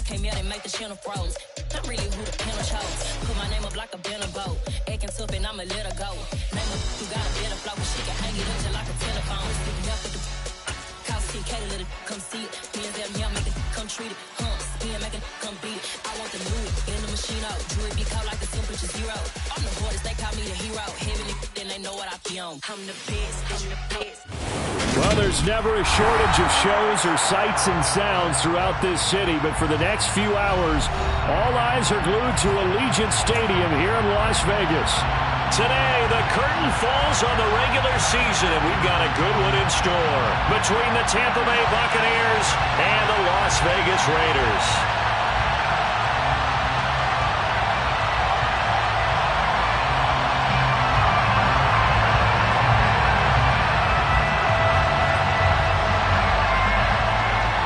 Came out and make the channel froze. I'm really who the panel chose. Put my name up like a banner boat. Acting tough and I'ma let her go. Name her who got a better flow. She can hang it up just like a telephone. Sticking up with the cause TK to let it come see it. Me and them here make it come treat it. Spin make it come beat it. I want the new in the machine out. Jewelry be called like the temperature zero. I'm the hardest, they call me the hero. Heavenly, then they know what I be on. I'm the best, I'm the best. Well, there's never a shortage of shows or sights and sounds throughout this city, but for the next few hours, all eyes are glued to Allegiant Stadium here in Las Vegas. Today, the curtain falls on the regular season, and we've got a good one in store between the Tampa Bay Buccaneers and the Las Vegas Raiders.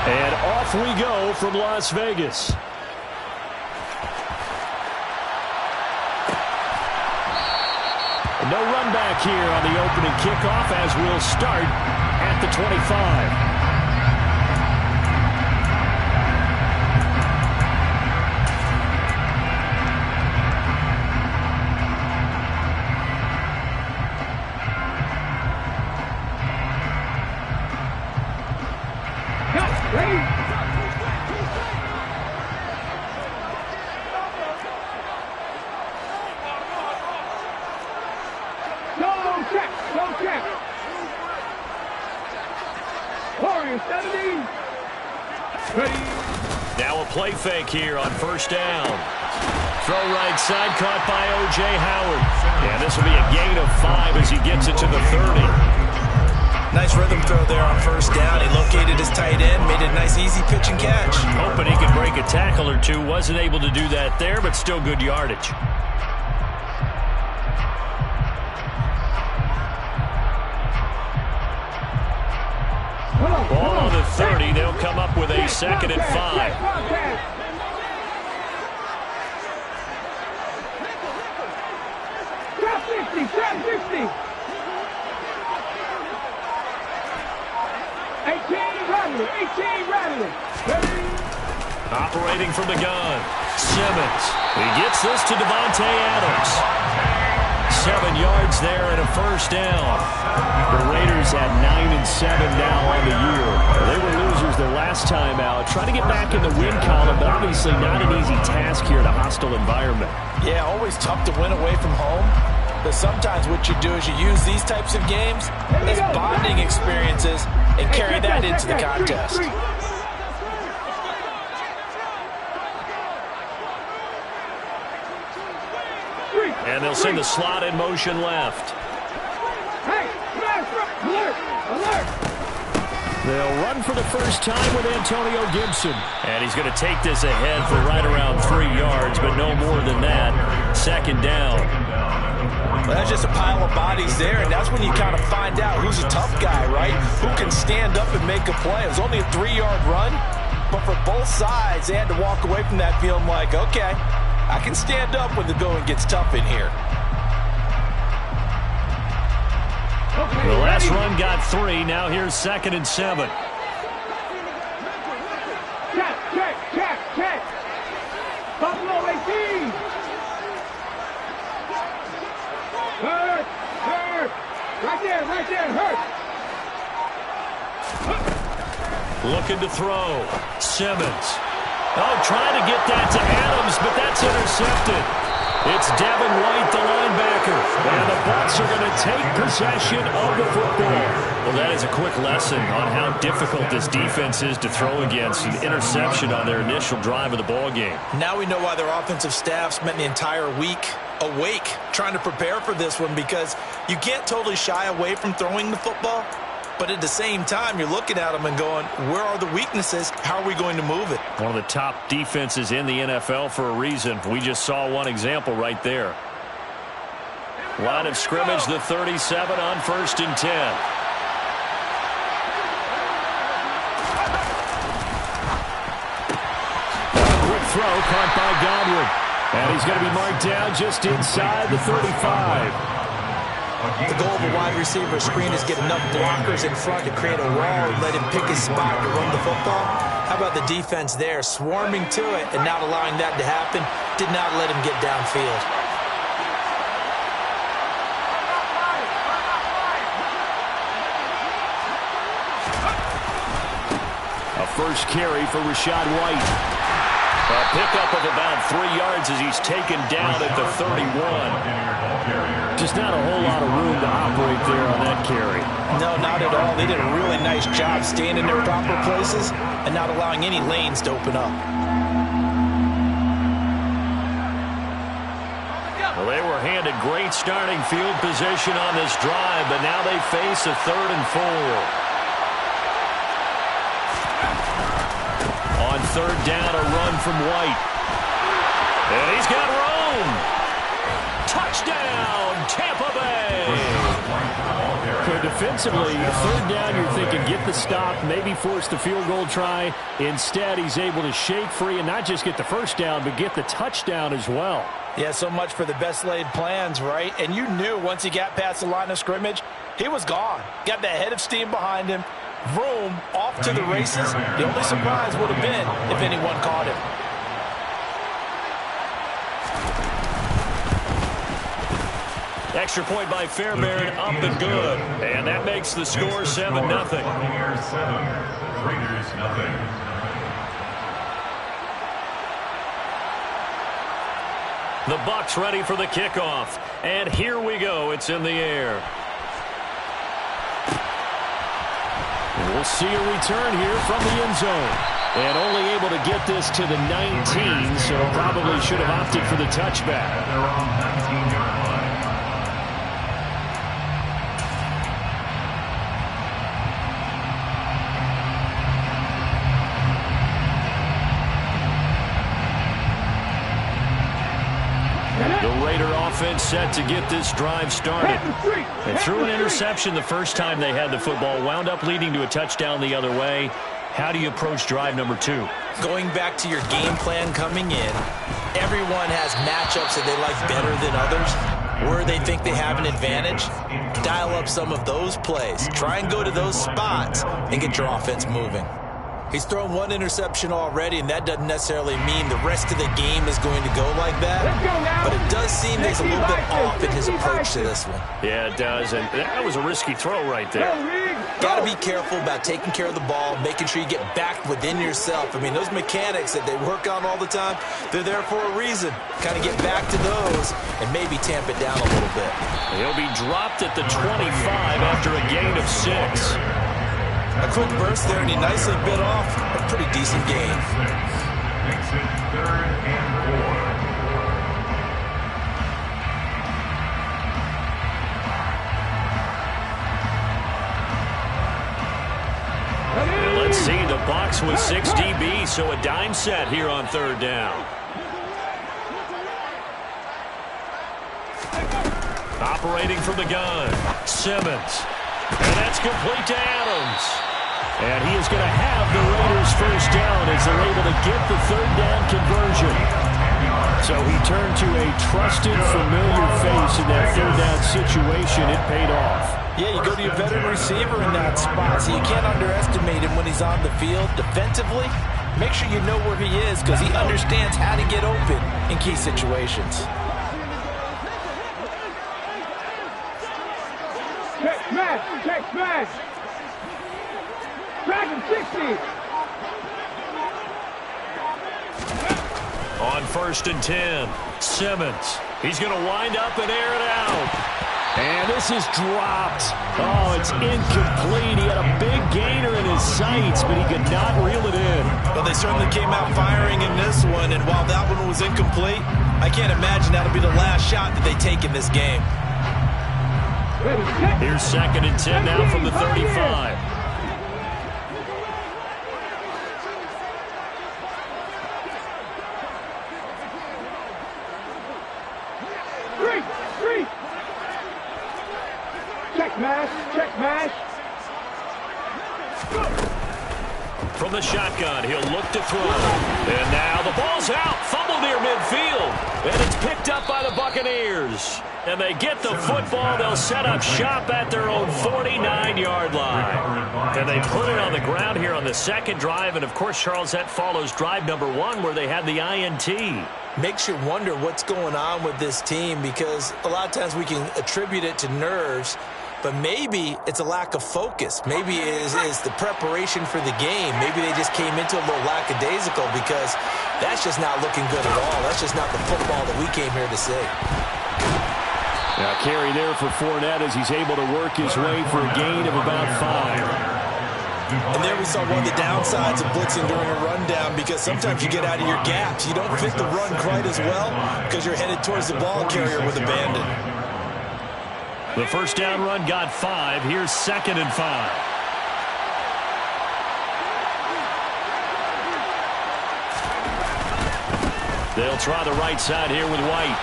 And off we go from Las Vegas. No run back here on the opening kickoff as we'll start at the 25. Now a play fake here on first down. Throw right side caught by O.J. Howard. And this will be a gain of 5 as he gets it to the 30. Nice rhythm throw there on first down. He located his tight end, made a nice easy pitch and catch. Hoping he could break a tackle or two. Wasn't able to do that there, but still good yardage. Ball on the 30. They'll come up with a 2nd and 5. Operating from the gun, Simmons. He gets this to Devontae Adams. 7 yards there and a first down. The Raiders at 9-7 now on the year. They were losers their last time out. Trying to get back in the win column, but obviously not an easy task here in a hostile environment. Yeah, always tough to win away from home. But sometimes what you do is you use these types of games as bonding experiences and carry that into the contest. And they'll send the slot in motion left. They'll run for the first time with Antonio Gibson. And he's going to take this ahead for right around 3 yards, but no more than that. 2nd down. Well, that's just a pile of bodies there, and that's when you kind of find out who's a tough guy, right? Who can stand up and make a play. It was only a 3-yard run, but for both sides, they had to walk away from that feeling like, okay, I can stand up when the going gets tough in here. The last run got 3. Now here's 2nd and 7. Check. Buffalo 18. Hurt. Right there, hurt. Looking to throw. Simmons. Oh, trying to get that to Adams, but that's intercepted. It's Devin White, the linebacker. And the Bucs are going to take possession of the football. Well, that is a quick lesson on how difficult this defense is to throw against. An interception on their initial drive of the ball game. Now we know why their offensive staff spent the entire week awake trying to prepare for this one, because you can't totally shy away from throwing the football. But at the same time, you're looking at them and going, where are the weaknesses? How are we going to move it? One of the top defenses in the NFL for a reason. We just saw one example right there. Line of scrimmage, the 37 on 1st and 10. Quick throw caught by Godwin. And he's going to be marked down just inside the 35. The goal of a wide receiver screen is get enough blockers in front to create a wall and let him pick his spot to run the football. Have about the defense there, swarming to it and not allowing that to happen. Did not let him get downfield. A first carry for Rachaad White. A pickup of about 3 yards as he's taken down at the 31. Just not a whole lot of room to operate there on that carry. No, not at all. They did a really nice job staying in their proper places and not allowing any lanes to open up. Well, they were handed great starting field position on this drive, but now they face a 3rd and 4. On 3rd down, a run from White. And he's got room. Touchdown, Tampa Bay. So defensively, 3rd down, you're thinking get the stop, maybe force the field goal try. Instead, he's able to shake free and not just get the 1st down, but get the touchdown as well. Yeah, so much for the best laid plans, right? And you knew once he got past the line of scrimmage, he was gone. Got the head of steam behind him. Vroom, off to the races. The only surprise would have been if anyone caught him. Extra point by Fairbairn, up and good. And that makes the score 7-0. Raiders, nothing. The Bucs ready for the kickoff. And here we go. It's in the air. We'll see a return here from the end zone. And only able to get this to the 19, so probably should have opted for the touchback. They're on 19-yard line. The Raider offense set to get this drive started. And threw an interception the first time they had the football, wound up leading to a touchdown the other way. How do you approach drive number 2? Going back to your game plan coming in, everyone has matchups that they like better than others. Where they think they have an advantage, dial up some of those plays. Try and go to those spots and get your offense moving. He's thrown 1 interception already, and that doesn't necessarily mean the rest of the game is going to go like that. But it does seem he's a little bit off in his approach to this one. Yeah, it does, and that was a risky throw right there. Got to be careful about taking care of the ball, making sure you get back within yourself. I mean, those mechanics that they work on all the time, they're there for a reason. Kind of get back to those and maybe tamp it down a little bit. He'll be dropped at the 25 after a gain of 6. A quick burst there, and he nicely bit off a pretty decent gain. Makes it 3rd and 4. Let's see, the Bucs with 6 DBs, so a dime set here on 3rd down. Operating from the gun, Simmons. And that's complete to Adams. And he is going to have the Raiders 1st down as they're able to get the 3rd down conversion. So he turned to a trusted, familiar face in that 3rd down situation. It paid off. Yeah, you go to your veteran receiver in that spot, so you can't underestimate him when he's on the field. Defensively, make sure you know where he is because he understands how to get open in key situations. Check smash! Check smash! Dragon 60! On 1st and 10, Simmons. He's going to wind up and air it out. And this is dropped. Oh, it's incomplete. He had a big gainer in his sights, but he could not reel it in. Well, they certainly came out firing in this one, and while that one was incomplete, I can't imagine that'll be the last shot that they take in this game. Here's 2nd and 10 now from the 35. Three! Check mash! From the shotgun, he'll look to throw. And now the ball's out. Fumbled near midfield. And it's picked up by the Buccaneers. And they get the football. They'll set up shop at their own 49-yard line. And they put it on the ground here on the second drive. And, of course, Charles, that follows drive number 1 where they had the INT. Makes you wonder what's going on with this team, because a lot of times we can attribute it to nerves, but maybe it's a lack of focus. Maybe it is the preparation for the game. Maybe they just came into a little lackadaisical, because that's just not looking good at all. That's just not the football that we came here to see. Now carry there for Fournette as he's able to work his way for a gain of about 5. And there we saw one of the downsides of blitzing during a rundown, because sometimes you get out of your gaps. You don't fit the run quite as well because you're headed towards the ball carrier with abandon. The first down run got 5. Here's 2nd and 5. They'll try the right side here with White.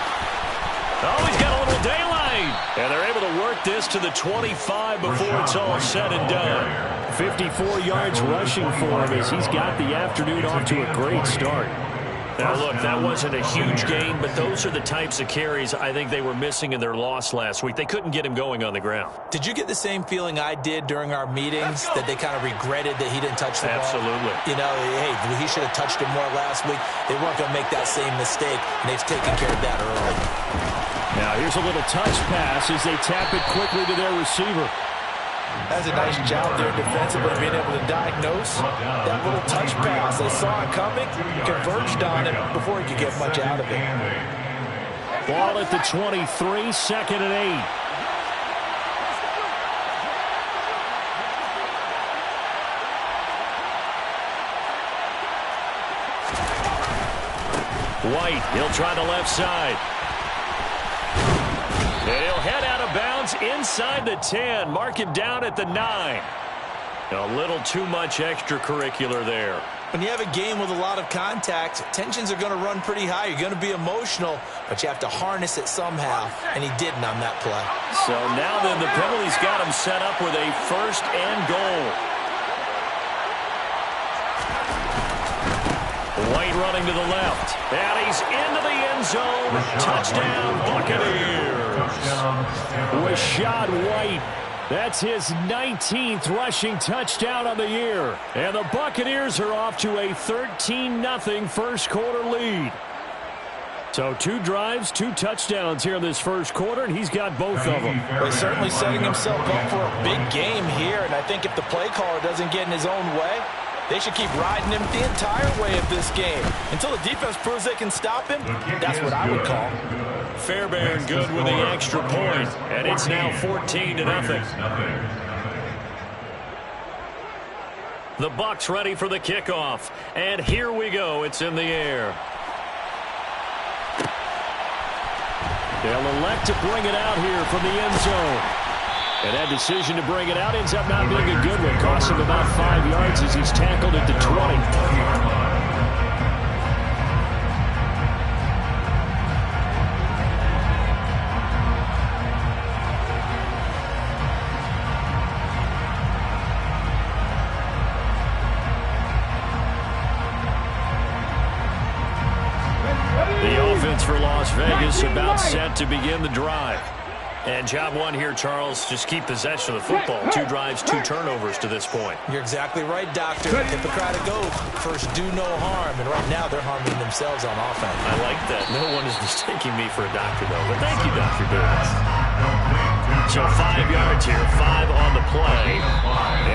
Oh, he's got a little daylight. And they're able to work this to the 25 before it's all said and done. 54 yards rushing for him as he's got the afternoon off to a great start. Now, look, that wasn't a huge gain, but those are the types of carries I think they were missing in their loss last week. They couldn't get him going on the ground. Did you get the same feeling I did during our meetings, that they kind of regretted that he didn't touch the ball? Absolutely. You know, hey, he should have touched it more last week. They weren't going to make that same mistake, and they've taken care of that early. Now, here's a little touch pass as they tap it quickly to their receiver. That's a nice job there defensively, being able to diagnose that little touch pass. They saw it coming, converged on it before he could get much out of it. Ball at the 23, 2nd and 8. White, he'll try the left side. And he'll head out of bounds inside the 10. Mark him down at the 9. A little too much extracurricular there. When you have a game with a lot of contact, tensions are going to run pretty high. You're going to be emotional, but you have to harness it somehow, and he didn't on that play. So now then, the penalty's got him set up with a 1st and goal. White running to the left, and he's into the end zone. Touchdown, Buccaneers. Rashad White, that's his 19th rushing touchdown on the year. And the Buccaneers are off to a 13-0 first quarter lead. So 2 drives, 2 touchdowns here in this first quarter, and he's got both of them. Well, he's certainly setting himself up for a big game here, and I think if the play caller doesn't get in his own way, they should keep riding him the entire way of this game. Until the defense proves they can stop him, that's what I would call. Fairbairn good with the extra point, and it's now 14-0. The Bucs ready for the kickoff, and here we go. It's in the air. They'll elect to bring it out here from the end zone. And that decision to bring it out ends up not being a good one. Costs him about 5 yards as he's tackled at the 20. The offense for Las Vegas about set to begin the drive. And job 1 here, Charles, just keep possession of the football. 2 drives, 2 turnovers to this point. You're exactly right, Doctor. Hippocratic oath. First, do no harm. And right now, they're harming themselves on offense. I like that. No one is mistaking me for a doctor, though. But thank you, Dr. Davis. So 5 yards here, 5 on the play.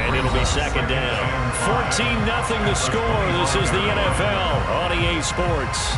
And it'll be 2nd down. 14-0 the score. This is the NFL on EA Sports.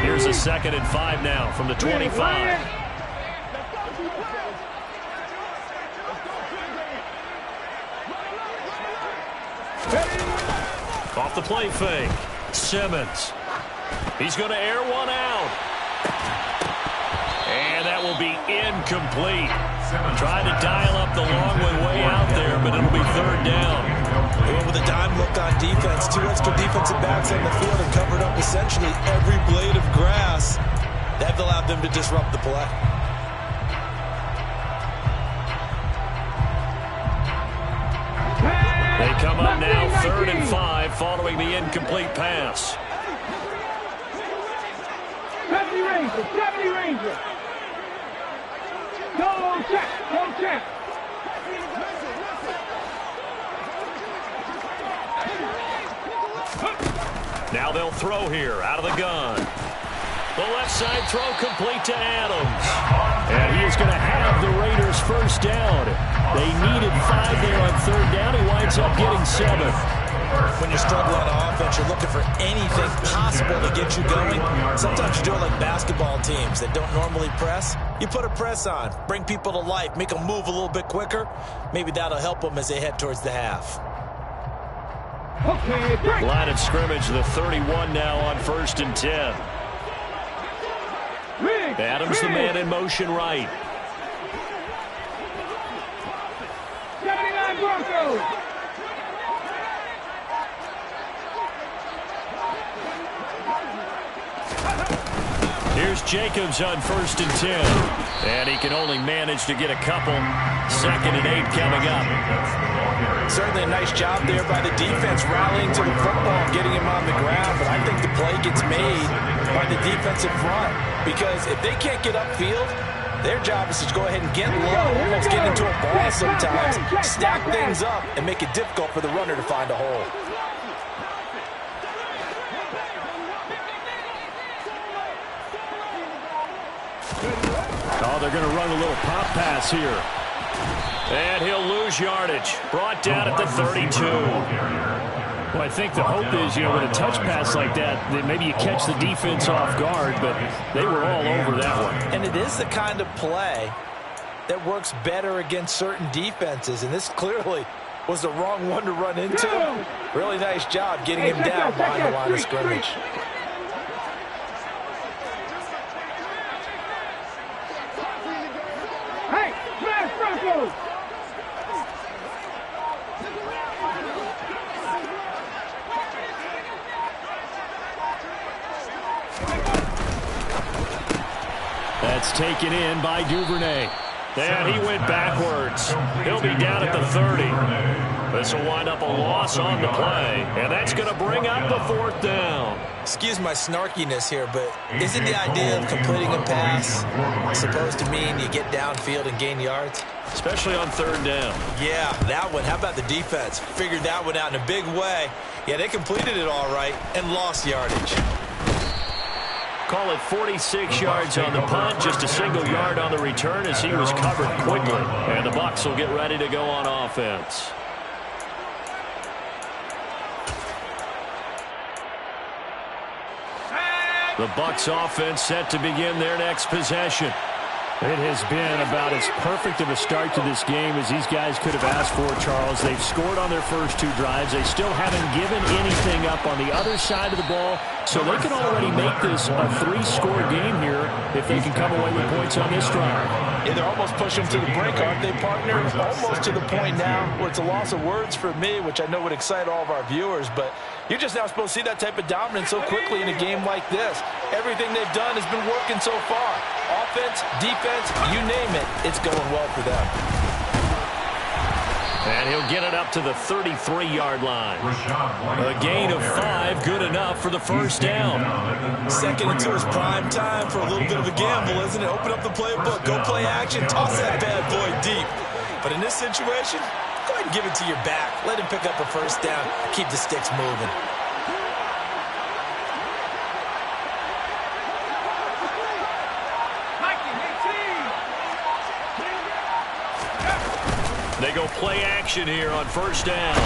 Here's a 2nd and 5 now from the 25. Off the play fake. Simmons. He's going to air one out. And that will be incomplete. Trying to dial up the long one way out there, but it'll be third down. They went with a dime look on defense. 2 extra defensive backs on the field and covered up essentially every blade of grass. That allowed them to disrupt the play. They come up now 3rd and 5 following the incomplete pass. 70 Rangers, 70 Rangers. Go check, go check. Now they'll throw here out of the gun. The left side throw complete to Adams. And he is going to have the Raiders first down. They needed 5 there on 3rd down. He winds up getting 7. When you're struggling on offense, you're looking for anything possible to get you going. Sometimes you do it like basketball teams that don't normally press. You put a press on, bring people to life, make them move a little bit quicker. Maybe that'll help them as they head towards the half. Okay, Line of scrimmage, the 31 now on 1st and 10. Adams the man in motion right. 79 Broncos. Here's Jacobs on 1st and 10. And he can only manage to get a couple. 2nd and 8 coming up. Certainly a nice job there by the defense rallying to the football and getting him on the ground. But I think the play gets made by the defensive front. Because if they can't get upfield, their job is to go ahead and get low, almost get into a ball sometimes, stack things up, and make it difficult for the runner to find a hole. Oh, they're going to run a little pop pass here. And he'll lose yardage. Brought down at the 32. Well, I think the hope is, with a touch pass like that maybe you catch the defense off guard, but they were all over that one. And it is the kind of play that works better against certain defenses, and this clearly was the wrong one to run into. Really nice job getting him down behind the line of scrimmage. Hey, smash Broncos. That's taken in by Duvernay. And he went backwards. He'll be down at the 30. This will wind up a loss on the play. And that's going to bring up the 4th down. Excuse my snarkiness here, but isn't the idea of completing a pass supposed to mean you get downfield and gain yards? Especially on 3rd down. Yeah, that one. How about the defense? Figured that one out in a big way. Yeah, they completed it all right and lost yardage. Call it 46 yards on the punt, just a single yard on the return as he was covered quickly. And the Bucs will get ready to go on offense. The Bucs offense set to begin their next possession. It has been about as perfect of a start to this game as these guys could have asked for, Charles. They've scored on their first 2 drives. They still haven't given anything up on the other side of the ball, so they can already make this a 3-score game here if they can come away with points on this drive. Yeah, they're almost pushing to the brink, aren't they, partner? Almost to the point now where it's a loss of words for me, which I know would excite all of our viewers, but you're just now supposed to see that type of dominance so quickly in a game like this. Everything they've done has been working so far. Offense, defense, you name it, it's going well for them. And he'll get it up to the 33-yard line. A gain of 5, good enough for the first down. 2nd and 2 is prime time for a little bit of a gamble, isn't it? Open up the playbook, go play action, toss that bad boy deep. But in this situation, go ahead and give it to your back. Let him pick up a first down, keep the sticks moving. They go play action here on 1st down.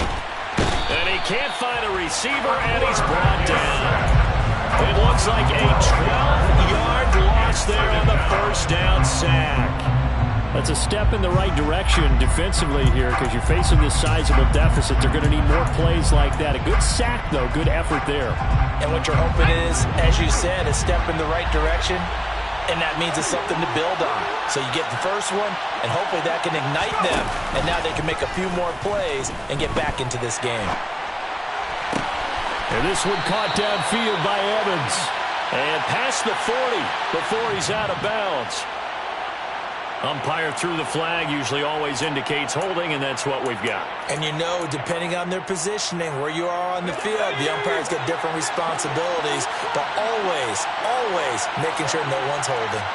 And he can't find a receiver, and he's brought down. It looks like a 12-yard loss there on the 1st down sack. That's a step in the right direction defensively here because you're facing this sizable deficit. They're going to need more plays like that. A good sack, though. Good effort there. And what you're hoping is, as you said, a step in the right direction and that means it's something to build on. So you get the first one, and hopefully that can ignite them, and now they can make a few more plays and get back into this game. And this one caught downfield by Evans. And past the 40 before he's out of bounds. Umpire threw the flag, usually always indicates holding, and that's what we've got. And you know, depending on their positioning, where you are on the field, the umpire's got different responsibilities, but always making sure no one's holding.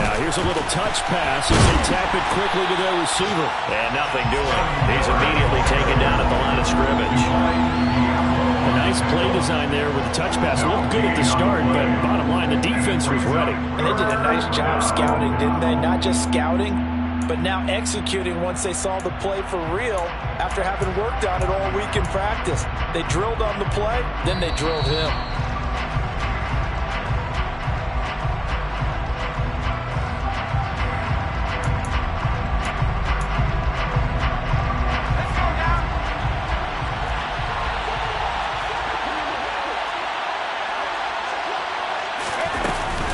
Now here's a little touch pass as they tap it quickly to their receiver. And nothing doing. He's immediately taken down at the line of scrimmage. A nice play design there with the touch pass. Looked good at the start, but bottom line, the defense was ready. And they did a nice job scouting, didn't they? Not just scouting, but now executing once they saw the play for real after having worked on it all week in practice. They drilled on the play, then they drilled him.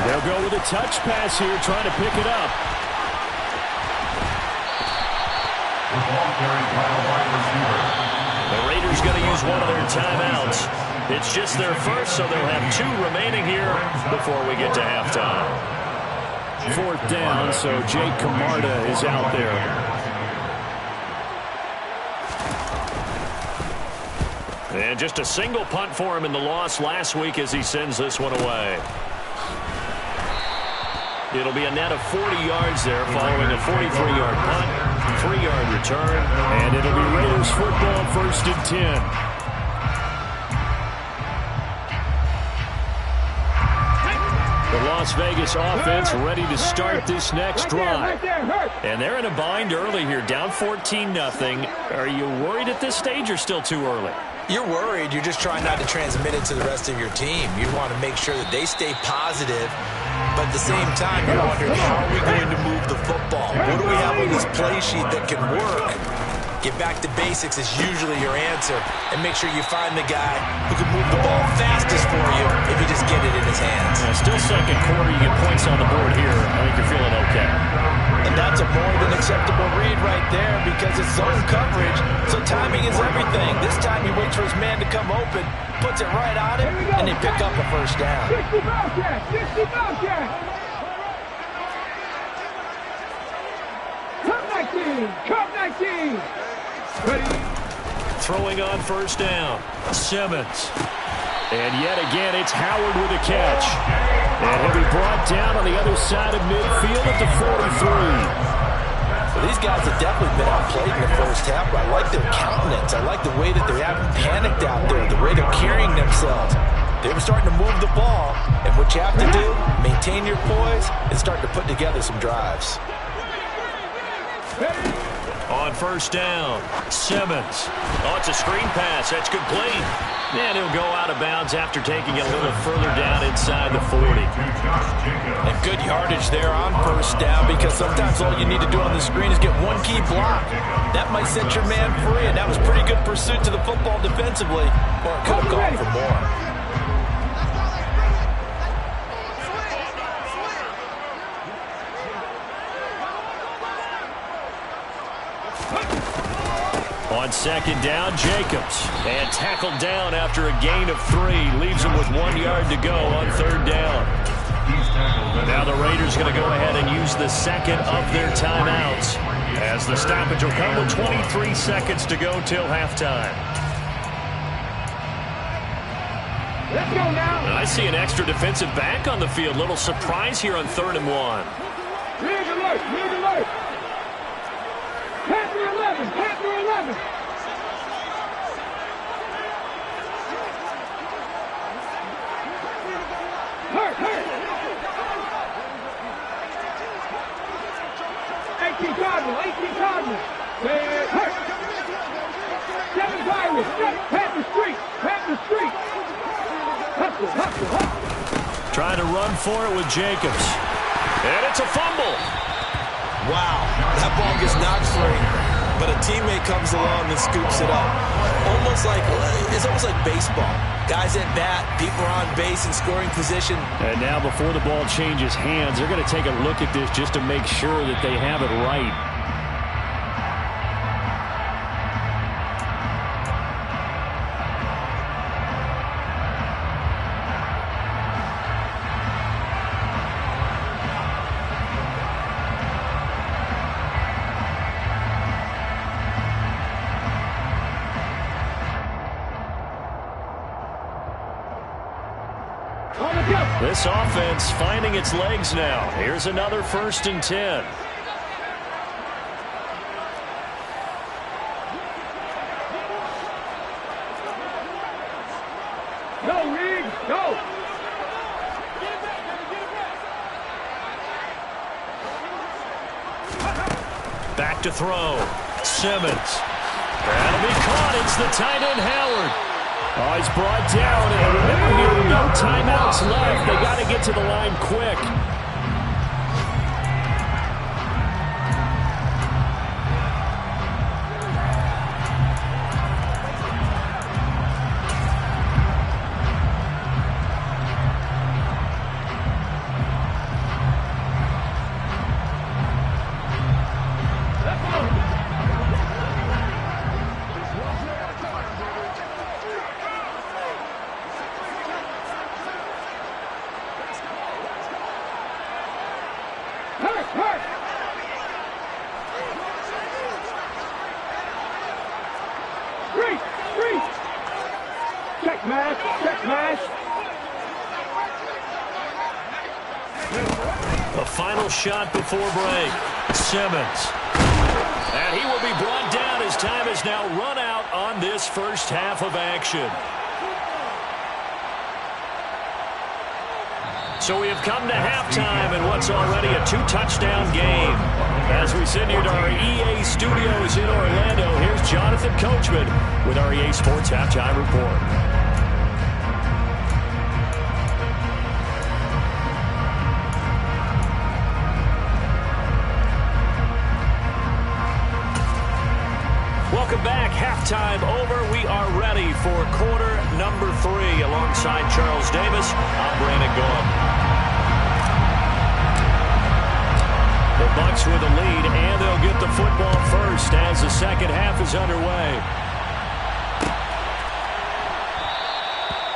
They'll go with a touch pass here, trying to pick it up. The Raiders going to use one of their timeouts. It's just their first, so they'll have 2 remaining here before we get to halftime. 4th down, so Jake Camarda is out there. And just a single punt for him in the loss last week as he sends this one away. It'll be a net of 40 yards there following a 43-yard punt, 3-yard return, and it'll be Raiders football 1st and 10. The Las Vegas offense ready to start this next drive. And they're in a bind early here, down 14-0. Are you worried at this stage or still too early? You're worried. You're just trying not to transmit it to the rest of your team. You want to make sure that they stay positive, but at the same time, you're wondering, how are we going to move the football? What do we have on this play sheet that can work? Get back to basics is usually your answer, and make sure you find the guy who can move the ball fastest for you if you just get it in his hands. Still second quarter, you get points on the board here. I think you're feeling okay. And that's a more than acceptable read right there because it's zone coverage, so timing is everything. This time he waits for his man to come open, puts it right on him, and they pick up a first down. 60 Bobcat! 60 Bobcat! Cup 19! Cup 19! Ready? Throwing on first down, Simmons. And yet again, it's Howard with a catch. And he'll be brought down on the other side of midfield at the 43. Well, these guys have definitely been outplayed in the first half, but I like their countenance. I like the way that they haven't panicked out there, the way they're carrying themselves. They were starting to move the ball, and what you have to do, maintain your poise and start to put together some drives. On first down, Simmons. Oh, it's a screen pass. That's complete. And he'll go out of bounds after taking it a little further down inside the 40. And good yardage there on first down because sometimes all you need to do on the screen is get one key block. That might set your man free, and that was pretty good pursuit to the football defensively, or it could have gone for more. On second down, Jacobs. And tackled down after a gain of 3. Leaves him with 1 yard to go on 3rd down. Now the Raiders going to go ahead and use the second of their timeouts, as the stoppage will come with 23 seconds to go till halftime. Let's go now! I see an extra defensive back on the field. Little surprise here on 3rd and 1. Rig alert! Rig alert! Panther 11! Panther 11! Hurt! Hurt! 18 Cardinal! 18 Cardinal! Hurt! 7 Pirates! Panther Street! Panther Street! Hustle! Hustle! Hustle! Trying to run for it with Jacobs. And it's a fumble. Wow, that ball gets knocked free, but a teammate comes along and scoops it up. It's almost like baseball. Guys at bat, people are on base in scoring position. And now before the ball changes hands, they're going to take a look at this just to make sure that they have it right. This offense finding its legs now. Here's another 1st and 10. Go, Reed, go! Back to throw. Simmons. That'll be caught. It's the tight end, Howard. Oh, he's brought down, and remember here, no timeouts left. They got to get to the line quick. A final shot before break. Simmons. And he will be brought down as time has now run out on this first half of action. So we have come to halftime in what's already a 2-touchdown game. As we send you to our EA studios in Orlando, here's Jonathan Coachman with our EA Sports Halftime Report. Welcome back. Halftime over. We are ready for quarter number 3. Alongside Charles Davis, I'm Brandon Gorham. The Bucs with a lead, and they'll get the football first as the second half is underway.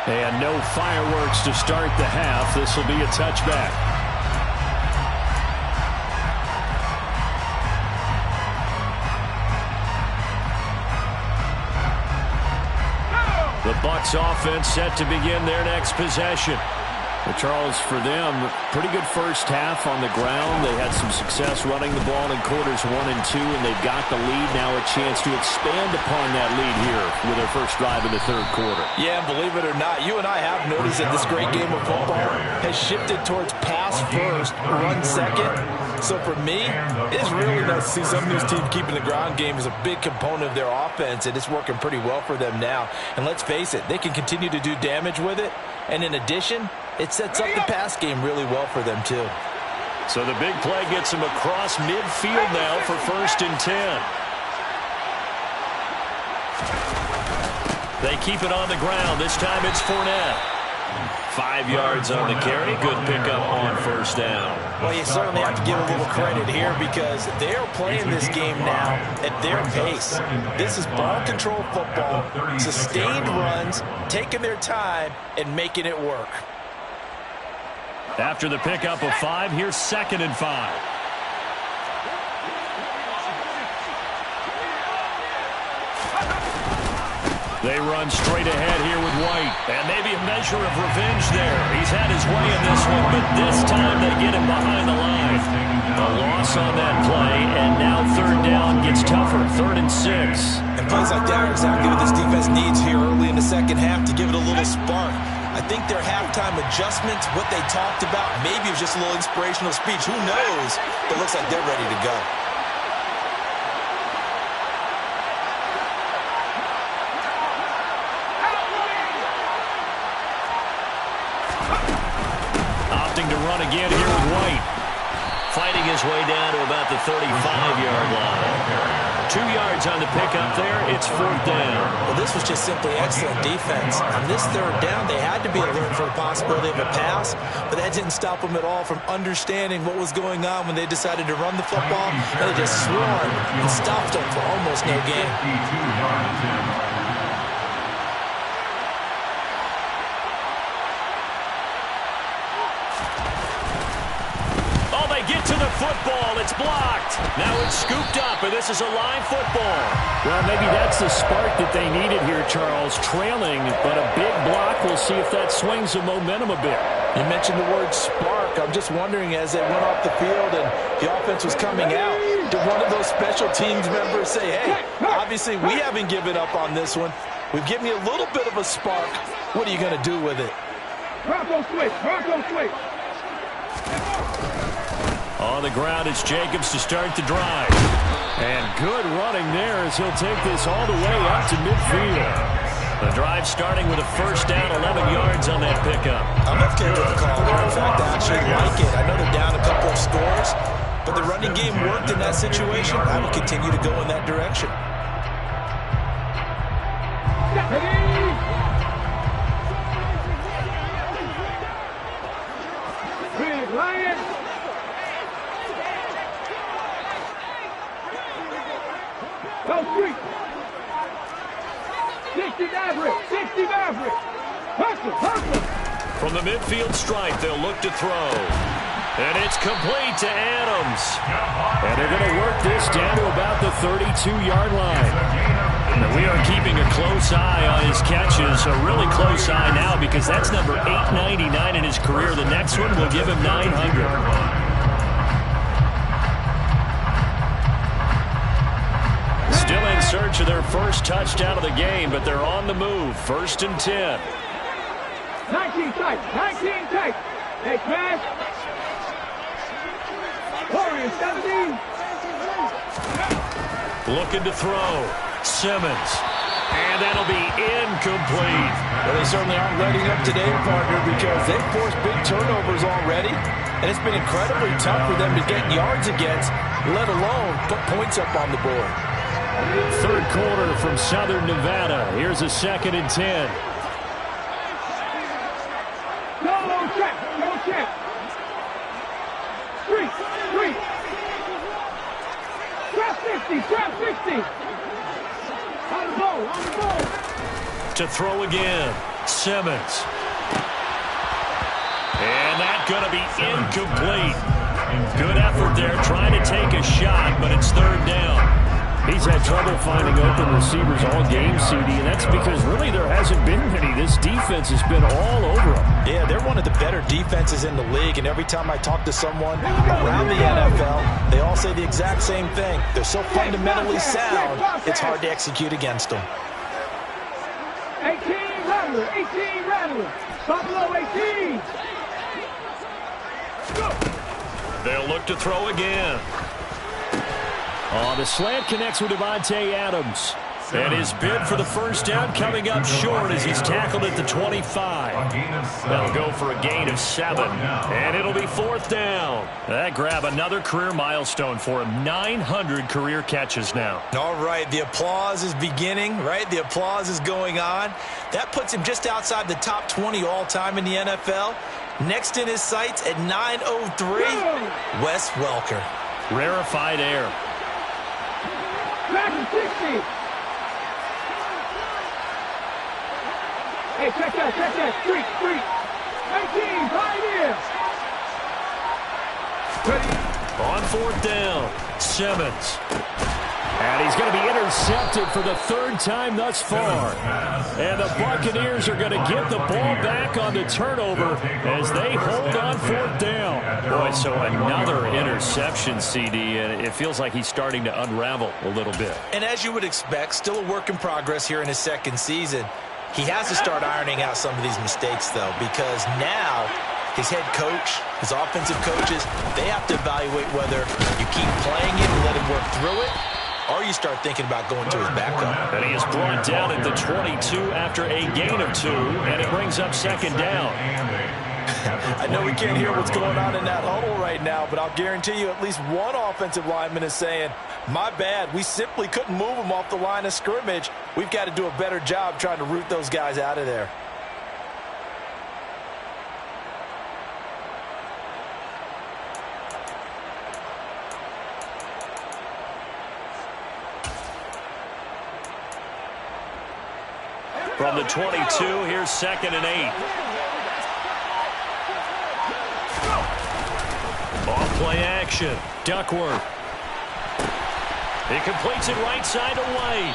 And no fireworks to start the half. This will be a touchback. The Bucs offense set to begin their next possession. Well, Charles, for them, pretty good first half on the ground. They had some success running the ball in quarters 1 and 2, and they've got the lead. Now a chance to expand upon that lead here with their first drive in the third quarter. Yeah, and believe it or not, you and I have noticed that this great game of football has shifted towards pass first, run second. So for me, it's really nice to see some of these teams keeping the ground game as a big component of their offense, and it's working pretty well for them now. And let's face it, they can continue to do damage with it. And in addition, it sets up the pass game really well for them, too. So the big play gets him across midfield now for 1st and 10. They keep it on the ground. This time it's Fournette. 5 yards on the carry. Good pickup on first down. Well, you certainly have to give a little credit here because they are playing this game now at their pace. This is ball control football, sustained runs, taking their time, and making it work. After the pickup of 5, here's 2nd and 5. They run straight ahead here with White. And maybe a measure of revenge there. He's had his way in this one, but this time they get him behind the line. A loss on that play, and now 3rd down gets tougher. 3rd and 6. And plays like that are exactly what this defense needs here early in the second half to give it a little spark. I think their halftime adjustments, what they talked about, maybe it was just a little inspirational speech. Who knows? But it looks like they're ready to go. Opting to run again here with White. Fighting his way down to about the 35-yard line. 2 yards on the pickup there. It's 4th down. Well, this was just simply excellent defense. On this 3rd down, they had to be alert for the possibility of a pass, but that didn't stop them at all from understanding what was going on when they decided to run the football. And they just swarmed and stopped them for almost no gain. 52-yard attempt. Get to the football. It's blocked. Now it's scooped up, and this is a line football. Well, maybe that's the spark that they needed here, Charles. Trailing, but a big block. We'll see if that swings the momentum a bit. You mentioned the word spark. I'm just wondering, as they went off the field and the offense was coming out, did one of those special teams members say, hey, obviously we haven't given up on this one. We've given you a little bit of a spark. What are you going to do with it? Bronco switch. Bronco switch. On the ground, it's Jacobs to start the drive. And good running there as he'll take this all the way up to midfield. The drive starting with a 1st down, 11 yards on that pickup. I'm okay with the call there. In fact, I actually like it. I know they're down a couple of scores, but the running game worked in that situation. I would continue to go in that direction. Big Lion. Go street. 60 Maverick. 60 Maverick. Hustle. Hustle. From the midfield stripe, they'll look to throw. And it's complete to Adams. And they're going to work this down to about the 32-yard line. Now we are keeping a close eye on his catches, a really close eye now because that's number 899 in his career. The next one will give him 900. Still in search of their first touchdown of the game, but they're on the move. 1st and 10. 19 tight. 19 tight. Hey, pass. Warriors 17. Looking to throw. Simmons. And that'll be incomplete. Well, they certainly aren't letting up today, partner, because they've forced big turnovers already. And it's been incredibly tough for them to get yards against, let alone put points up on the board. 3rd quarter from Southern Nevada. Here's a 2nd and 10. No check. No check. Street. Street. Trap 50. Trap 50. On the ball. On the ball. To throw again. Simmons. And that's going to be incomplete. Good effort there trying to take a shot, but it's 3rd down. He's had trouble finding open receivers all game, CD, and that's because really there hasn't been many. This defense has been all over him. Yeah, they're one of the better defenses in the league, and every time I talk to someone around the NFL, they all say the exact same thing. They're so fundamentally sound, it's hard to execute against them. 18 Rattler. 18 Rattler. Buffalo 18. Go. They'll look to throw again. The slant connects with Devontae Adams. And his bid for the 1st down coming up short as he's tackled at the 25. They'll go for a gain of 7. And it'll be 4th down. That grab another career milestone for him. 900 career catches now. All right, the applause is beginning, right? The applause is going on. That puts him just outside the top 20 all-time in the NFL. Next in his sights at 903, Wes Welker. Rarefied air. Back to 60. Hey, check that. Street. 19, On 4th down, Simmons. And he's going to be intercepted for the 3rd time thus far. And the Buccaneers are going to get the ball back on the turnover as they hold on 4th down. Boy, so another interception, CD, and it feels like he's starting to unravel a little bit. And as you would expect, still a work in progress here in his 2nd season. He has to start ironing out some of these mistakes, though, because now his head coach, his offensive coaches, they have to evaluate whether you keep playing it and let him work through it, or you start thinking about going to his backup. And he is brought down at the 22 after a gain of 2, and it brings up 2nd down. I know we can't hear what's going on in that huddle right now, but I'll guarantee you at least one offensive lineman is saying, my bad, we simply couldn't move them off the line of scrimmage. We've got to do a better job trying to root those guys out of there. From the 22, here's 2nd and 8. Off play action. Duckworth. He completes it right side to White.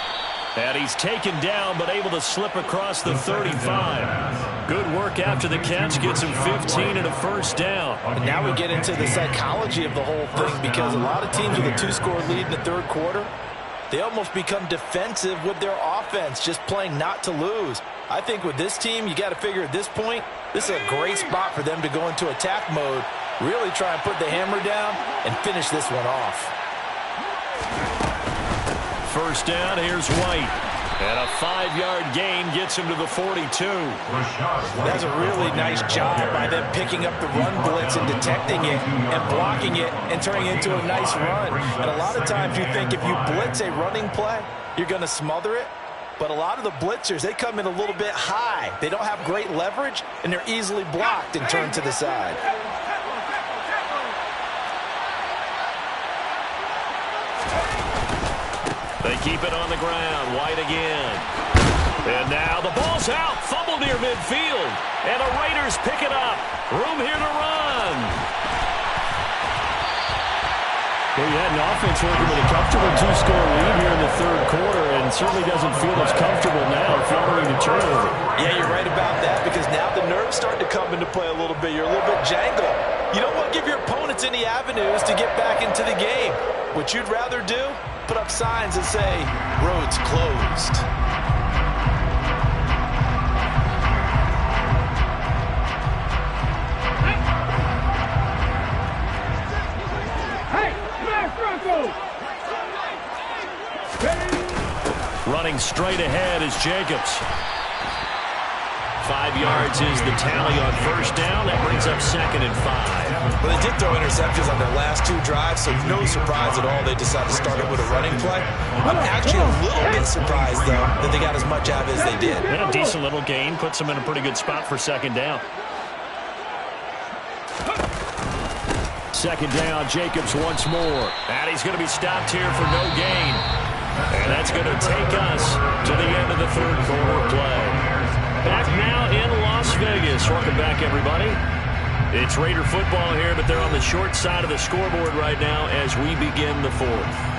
And he's taken down, but able to slip across the 35. Good work after the catch. Gets him 15 and a first down. And now we get into the psychology of the whole thing, because a lot of teams with a 2-score lead in the third quarter, they almost become defensive with their offense, just playing not to lose. I think with this team, you got to figure at this point, this is a great spot for them to go into attack mode, really try and put the hammer down and finish this one off. First down, here's White. And a 5-yard gain gets him to the 42. That's a really nice job by them picking up the run blitz and detecting it and blocking it and turning it into a nice run. And a lot of times you think if you blitz a running play, you're going to smother it. But a lot of the blitzers, they come in a little bit high. They don't have great leverage, and they're easily blocked and turned to the side. They keep it on the ground. White again. And now the ball's out. Fumble near midfield. And the Raiders pick it up. Room here to run. Well, you had an offense working with a comfortable 2-score lead here in the third quarter, and certainly doesn't feel as comfortable now following the turnover. Yeah, you're right about that, because now the nerves start to come into play a little bit. You're a little bit jangled. You don't want to give your opponents any avenues to get back into the game. What you'd rather do, put up signs that say, roads closed. Running straight ahead is Jacobs. 5 yards is the tally on first down. That brings up 2nd and 5. Well, they did throw interceptions on their last 2 drives, so no surprise at all they decided to start it with a running play. I'm actually a little bit surprised, though, that they got as much out as they did. Yeah, decent little gain. Puts them in a pretty good spot for 2nd down. 2nd down, Jacobs once more. And he's going to be stopped here for no gain. And that's going to take us to the end of the third quarter play. Back now in Las Vegas. Welcome back, everybody. It's Raider football here, but they're on the short side of the scoreboard right now as we begin the fourth.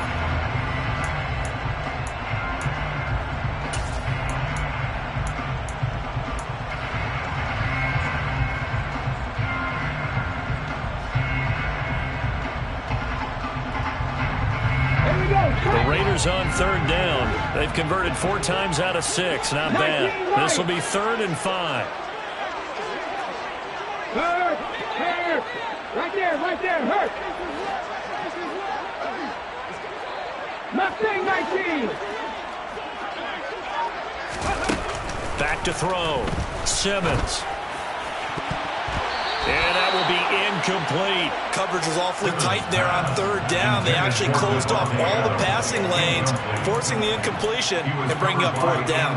The Raiders on 3rd down. They've converted 4 times out of 6. Not bad. This will be 3rd and 5. Hurt! Right there, hurt! Mustang 19! Back to throw. Simmons. And that will be incomplete. Coverage was awfully tight there on 3rd down. They actually closed off all the passing lanes, forcing the incompletion and bringing up 4th down.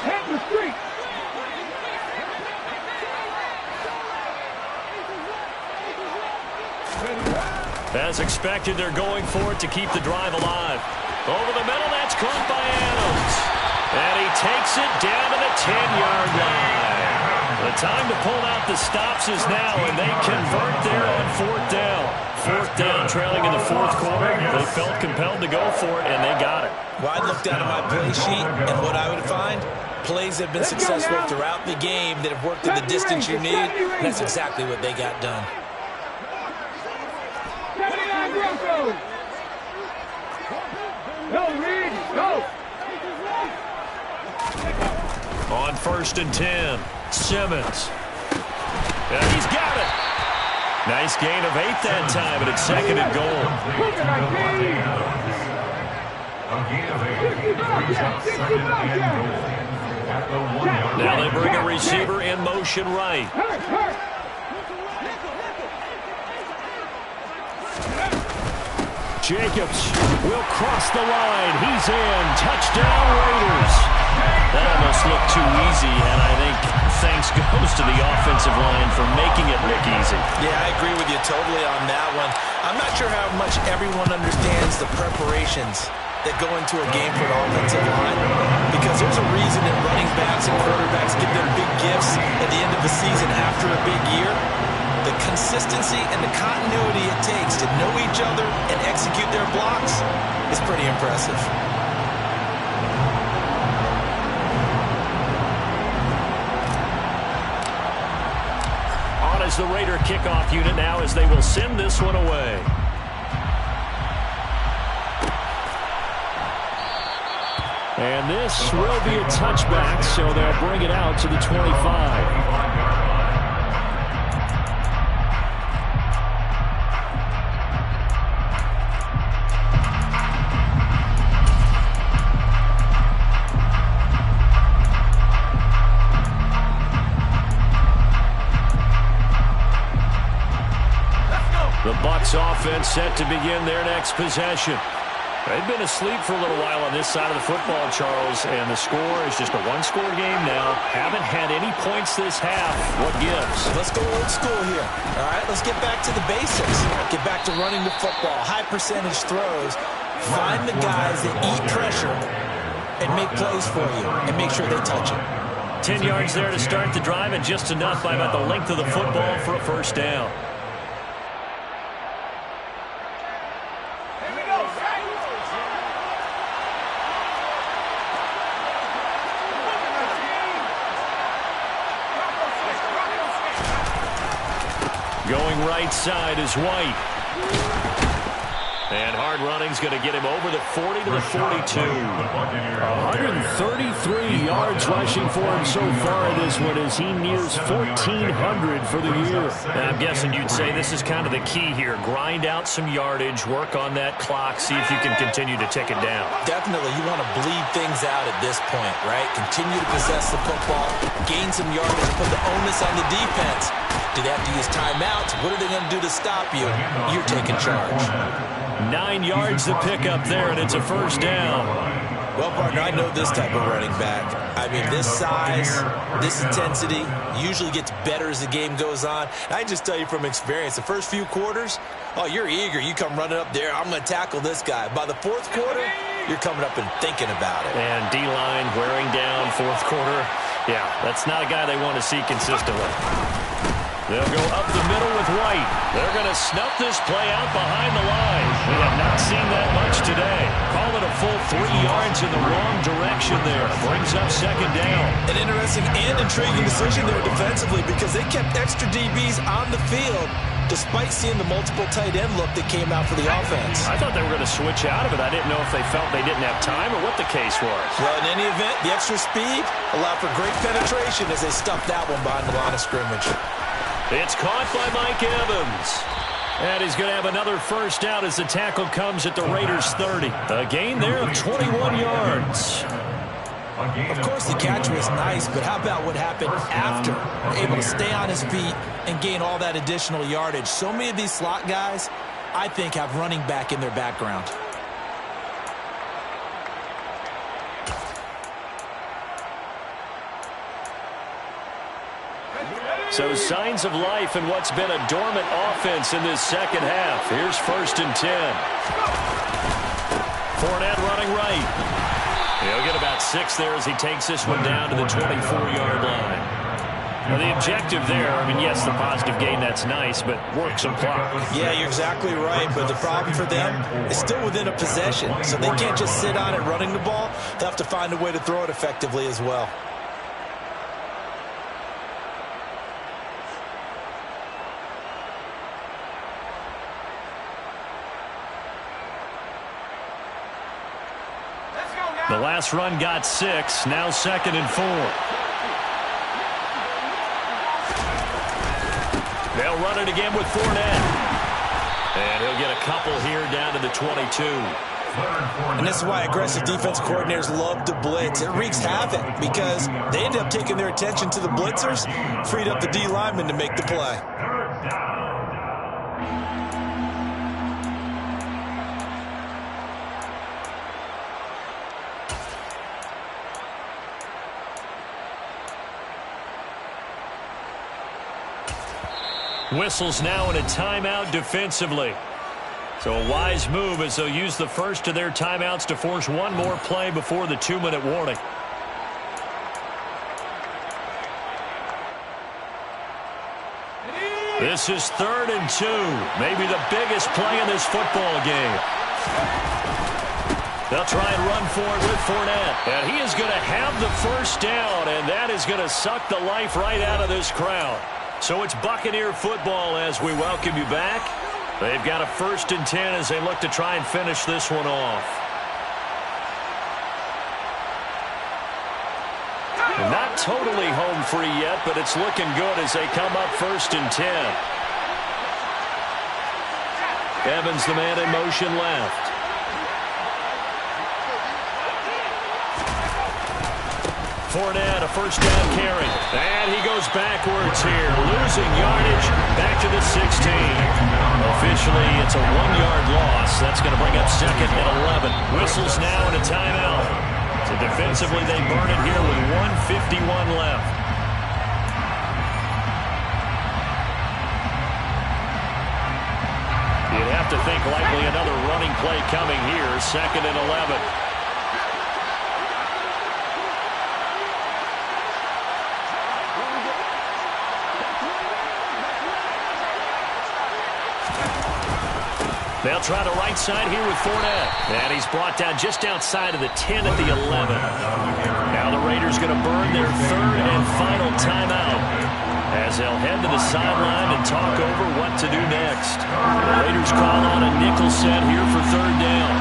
Hat the street! As expected, they're going for it to keep the drive alive. Over the middle, that's caught by Adams. And he takes it down to the 10-yard line. The time to pull out the stops is now, and they convert there on 4th down. 4th down, trailing in the 4th quarter. They felt compelled to go for it, and they got it. Well, I looked down at my play sheet, and what I would find, plays have been successful throughout the game that have worked in the distance you need, and that's exactly what they got done. On 1st and 10, Simmons. And he's got it. Nice gain of 8 that time, and it's second and goal. Now they bring a receiver in motion right. Jacobs will cross the line. He's in. Touchdown, Raiders. That almost looked too easy, and I think thanks goes to the offensive line for making it look easy. Yeah, I agree with you totally on that one. I'm not sure how much everyone understands the preparations that go into a game for an offensive line, because there's a reason that running backs and quarterbacks give them big gifts at the end of the season after a big year. The consistency and the continuity it takes to know each other and execute their blocks is pretty impressive. On as the Raider kickoff unit now as they will send this one away. And this will be a touchback, so they'll bring it out to the 25. The Bucs offense set to begin their next possession. They've been asleep for a little while on this side of the football, Charles, and the score is just a one-score game now. Haven't had any points this half. What gives? Let's go old school here. All right, let's get back to the basics. Get back to running the football, high-percentage throws. Find the guys that eat pressure and make plays for you and make sure they touch it. 10 yards there to start the drive, and just enough by about the length of the football for a first down. Going right side is White. And hard running's going to get him over the 40 to the 42. 133 yards rushing for him so far in this one as he nears 1,400 for the year. And I'm guessing you'd say this is kind of the key here. Grind out some yardage, work on that clock, see if you can continue to tick it down. Definitely, you want to bleed things out at this point, right? Continue to possess the football, gain some yardage, put the onus on the defense. Do they have to use timeouts? What are they going to do to stop you? You're taking charge. 9 yards to pick up there, and it's a first down. Well, partner, I know this type of running back. I mean, this size, this intensity usually gets better as the game goes on. I just tell you from experience, the first few quarters, oh, you're eager. You come running up there, I'm going to tackle this guy. By the fourth quarter, you're coming up and thinking about it. And D-line wearing down fourth quarter. Yeah, that's not a guy they want to see consistently. They'll go up the middle with White. They're going to snuff this play out behind the line. We have not seen that much today. Call it a full 3 yards in the wrong direction there. Brings up second down. An interesting and intriguing decision there defensively because they kept extra DBs on the field despite seeing the multiple tight end look that came out for the offense. I thought they were going to switch out of it. I didn't know if they felt they didn't have time or what the case was. Well, in any event, the extra speed allowed for great penetration as they stuffed that one behind the line of scrimmage. It's caught by Mike Evans. And he's going to have another first down as the tackle comes at the Raiders' 30. A gain there of 21 yards. Of course, the catch was nice, but how about what happened after? Able to stay on his feet and gain all that additional yardage. So many of these slot guys, I think, have running back in their background. So signs of life in what's been a dormant offense in this second half. Here's 1st and 10. Fournette running right. He'll get about 6 there as he takes this one down to the 24-yard line. Now the objective there, I mean, yes, the positive gain, that's nice, but work some clock. Yeah, you're exactly right, but the problem for them is still within a possession, so they can't just sit on it running the ball. They'll have to find a way to throw it effectively as well. The last run got 6, now 2nd and 4. They'll run it again with Fournette. And he'll get a couple here down to the 22. And this is why aggressive defense coordinators love to blitz. It wreaks havoc because they end up taking their attention to the blitzers, freed up the D lineman to make the play. Whistles now in a timeout defensively. So a wise move as they'll use the first of their timeouts to force one more play before the 2-minute warning. This is 3rd and 2. Maybe the biggest play in this football game. They'll try and run for it with Fournette. And he is going to have the first down, and that is going to suck the life right out of this crowd. So it's Buccaneer football as we welcome you back. They've got a 1st and 10 as they look to try and finish this one off. Not totally home free yet, but it's looking good as they come up 1st and 10. Evans, the man in motion left. Fournette, a first down carry. And he goes backwards here, losing yardage back to the 16. Officially, it's a 1-yard loss. That's going to bring up 2nd and 11. Whistles now in a timeout. So defensively, they burn it here with 1:51 left. You'd have to think likely another running play coming here, 2nd and 11. They'll try the right side here with Fournette. And he's brought down just outside of the 10 at the 11. Now the Raiders going to burn their 3rd and final timeout as they'll head to the sideline and talk over what to do next. The Raiders call on a nickel set here for 3rd down.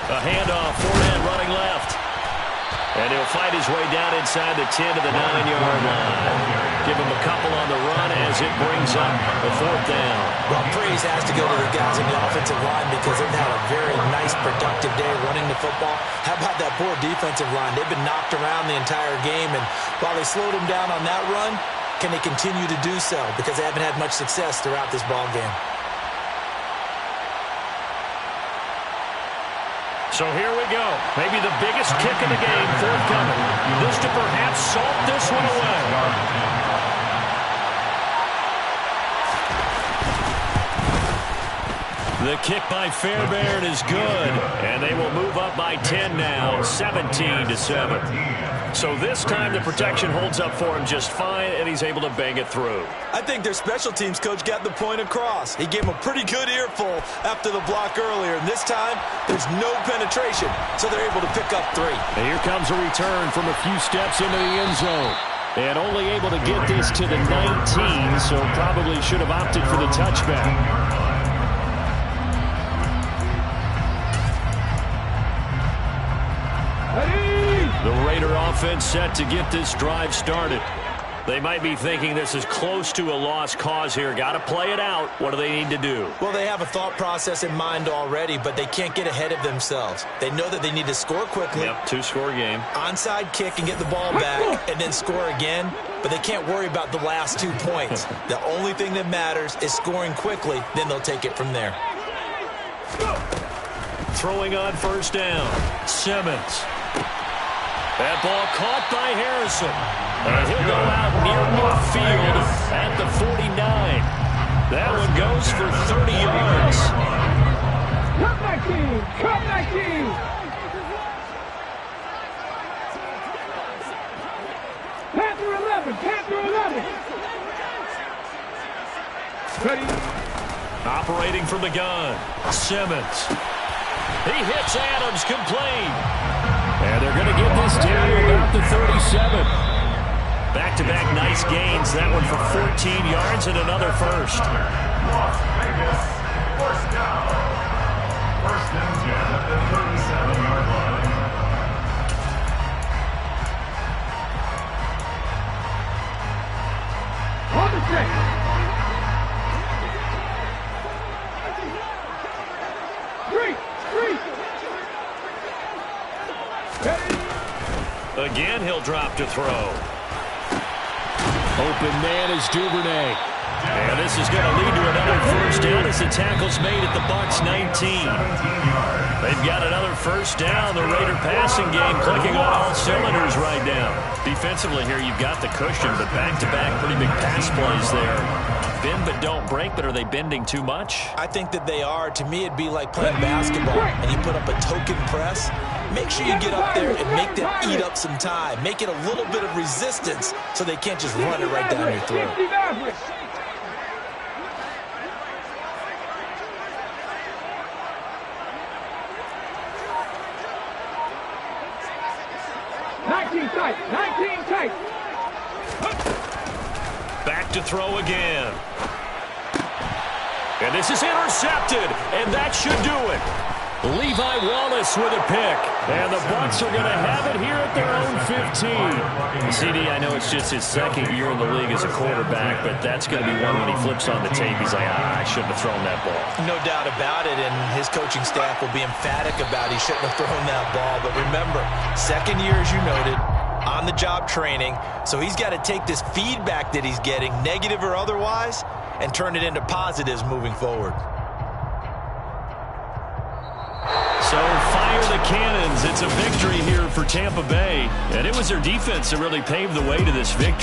A handoff, Fournette running left. And he'll fight his way down inside the 10 to the 9-yard line. Give him a couple on the run as it brings up the 4th down. Well, praise has to go to the guys on the offensive line because they've had a very nice, productive day running the football. How about that poor defensive line? They've been knocked around the entire game, and while they slowed them down on that run, can they continue to do so? Because they haven't had much success throughout this ball game. So here we go. Maybe the biggest kick of the game forthcoming. This to perhaps salt this one away. The kick by Fairbairn is good, and they will move up by 10 now, 17-7. So this time the protection holds up for him just fine, and he's able to bang it through. I think their special teams coach got the point across. He gave him a pretty good earful after the block earlier, and this time there's no penetration, so they're able to pick up 3. And here comes a return from a few steps into the end zone. And only able to get this to the 19, so probably should have opted for the touchback. The Raider offense set to get this drive started. They might be thinking this is close to a lost cause here. Got to play it out. What do they need to do? Well, they have a thought process in mind already, but they can't get ahead of themselves. They know that they need to score quickly. Yep, 2-score game. Onside kick and get the ball back and then score again, but they can't worry about the last 2 points. The only thing that matters is scoring quickly, then they'll take it from there. Throwing on 1st down. Simmons. That ball caught by Harrison. And he'll go out near midfield at the 49. That one goes for 30 yards. Come back in! Come back in! Panther 11! Panther 11! Ready? Operating from the gun. Simmons. He hits Adams complete. And they're going to get this down to about the 37. Back-to-back nice gains. That one for 14 yards and another first. Las Vegas, 1st down. 1st and 10 at the 37-yard line. Again, he'll drop to throw. Open man is Duvernay. And this is going to lead to another first down as the tackle's made at the Bucs 19. They've got another first down. The Raider passing game clicking on all cylinders right now. Defensively here, you've got the cushion, but back-to-back pretty big pass plays there. Bend but don't break, but are they bending too much? I think that they are. To me, it'd be like playing basketball, and you put up a token press. Make sure you get up there and make them eat up some time. Make it a little bit of resistance so they can't just run it right down your throat. 19 tight, 19 tight. Back to throw again. And this is intercepted, and that should do it. Levi Wallace with a pick. And the Bucs are going to have it here at their own 15. CD, I know it's just his second year in the league as a quarterback, but that's going to be one when he flips on the tape. He's like, I shouldn't have thrown that ball. No doubt about it, and his coaching staff will be emphatic about he shouldn't have thrown that ball. But remember, second year, as you noted, on-the-job training, so he's got to take this feedback that he's getting, negative or otherwise, and turn it into positives moving forward. So fire the cannons. It's a victory here for Tampa Bay. And it was their defense that really paved the way to this victory.